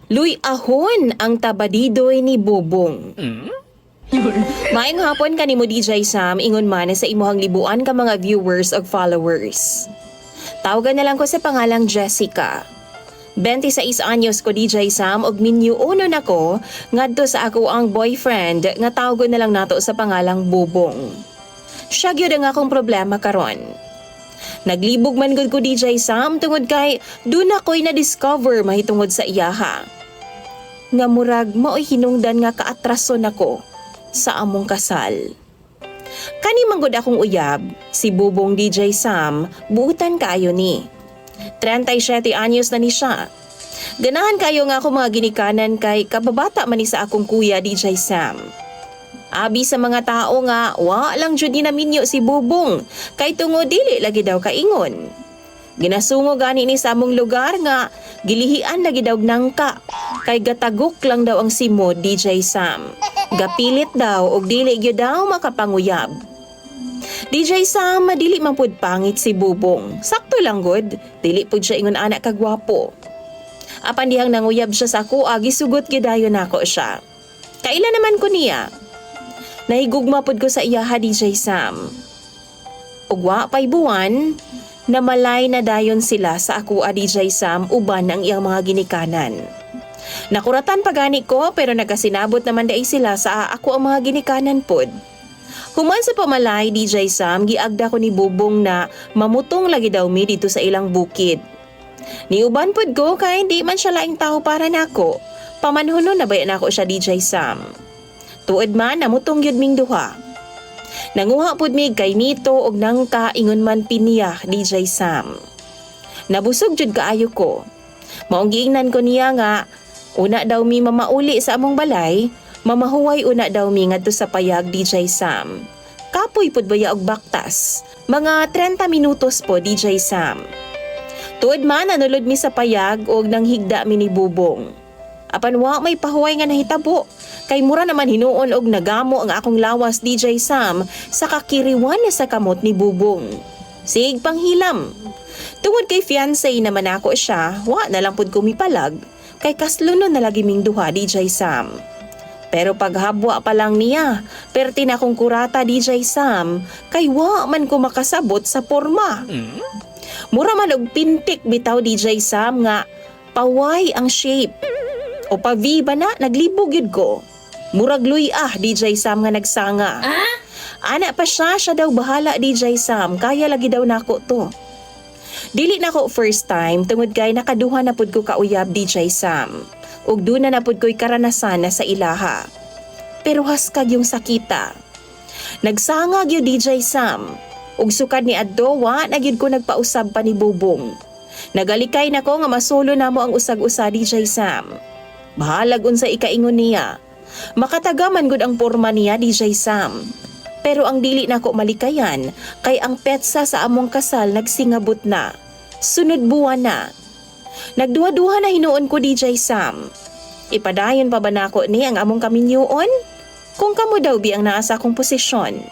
Luy ahon ang tabadidoy ni Bobong. Maayong hapon kanimo DJ Sam, ingon man sa imuhang libuan ka mga viewers o followers. Tawagan na lang ko sa pangalang Jessica. 26 anyos ko DJ Sam ug minyuonon ako ngadto sa ako ang boyfriend nga tawagon na lang nato sa pangalang Bobong. Siya gyud ang akong problema karon. Naglibog man gud ko DJ Sam tungod kay dun ako'y na-discover mahitungod sa iyaha. Nga murag mao'y hinungdan nga kaatrason ako sa among kasal. Kani manggod akong uyab, si Bobong DJ Sam, buutan kaayo ni. 37 anyos na ni siya. Ganahan kayo nga ako mga ginikanan kay kababata man ni sa akong kuya DJ Sam. Abi sa mga tao nga, wa lang jud ni naminyo si Bobong, kay tungod dili lagi daw kaingon. Ginasungo gani ni sa among lugar nga gilihian lagi daw nangka, kay gatagok lang daw ang simod DJ Sam. Gapilit daw og dili gyud daw makapanguyab. DJ Sam, madili man pud pangit si Bobong. Sakto lang gud, dili pud siya ingon anak kagwapo. Apan dihang nanguyab siya sa ako, gisugot gyud dayon nako siya. Kaila naman ko niya. Nahigugma pud ko sa iyaha DJ Sam. Ug wa pay buwan, namalay na dayon sila sa ako DJ Sam uban ang iyang mga ginikanan. Nakuratan pagani ko pero nagasinabot naman dai sila sa ako ang mga ginikanan pod. Human sa pamalay DJ Sam, giagda ko ni Bobong na mamutong lagi daw mi dito sa ilang bukid. Niuban pod ko kay hindi man siya laing tao para nako. Pamanhunon na bayan ako siya DJ Sam. Tuod man namutong gyud ming duha. Nanguha pod mi kay nito og nangka ingon man piniya DJ Sam. Nabusog jud kaayo ko. Maong giingnan ko niya nga una daw mi mamauli sa among balay, mamahuway una daw mi ngadto sa payag DJ Sam. Kapoy pud baya og baktas. Mga 30 minutos po DJ Sam. Tuod man nanulod mi sa payag og nanghigda mi ni Bobong. Apan wa may pahuway nga nahitabo. Kay mura naman hinuon og nagamo ang akong lawas DJ Sam sa kakiriwan sa kamot ni Bobong. Sig panghilam. Tungod kay fiancé naman ako siya, wa na lang pud ko mipalag. Kay kaslunon na lagi ming duha DJ Sam. Pero paghabwa pa lang niya, perti na akong kurata DJ Sam, kay wa man ko makasabot sa porma. Mura man og pintik bitaw DJ Sam nga paway ang shape. O pa-V ba na, naglibog yun ko. Murag luy DJ Sam nga nagsanga. Ana pa siya daw bahala DJ Sam, kaya lagi daw nako to. Dili na ko first time tungod kay nakaduha na pud ko kauyab DJ Sam. Ug duna na pud ko'y karanasan na sa ilaha. Pero haskag yung sakita. Nagsangag yung DJ Sam. Ug sukad ni adto wa na gyud ko nagpausab pa ni Bobong. Nagalikay na ko nga masulo namo ang usag-usa DJ Sam. Bahalag unsa ikaingon niya. Makatagaman gud ang porma niya DJ Sam. Pero ang dili nako malikayan kay ang petsa sa among kasal nagsingabot na. Sunod buwan na. Nagduha-duha na hinuon ko DJ Sam. Ipadayon pa ba nako ni ang among kaminyuon? Kung kamo daw bi ang naa sa akong posisyon.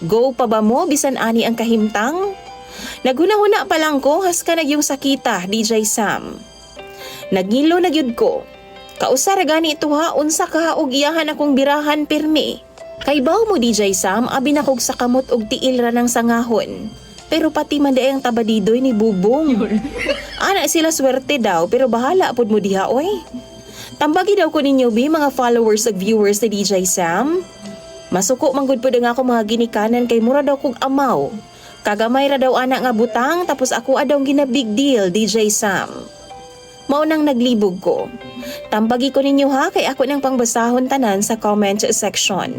Go pa ba mo bisan ani ang kahimtang? Naghuna-huna pa lang ko haska nagyong sakita DJ Sam. Nagngilo na gyud ko. Kausar gani ito ha unsa ka og iyahan akong birahan pirmi. Kay baw mo DJ Sam, abi na kog sa kamot og tiil ra ng sangahon. Pero pati man daay ang tabadidoy ni Bobong. Ana sila swerte daw, pero bahala pud mo diha oy. Tambagi daw ko ninyo bi mga followers ug viewers ni DJ Sam. Masuko man gud pud nga ako mga ginikanan kay mura daw kog amaw. Kagamay ra daw ana nga butang tapos ako adong gina big deal DJ Sam. Mao nang naglibog ko. Tambagi ko ninyo ha kay ako nang pangbasahon tanan sa comment section.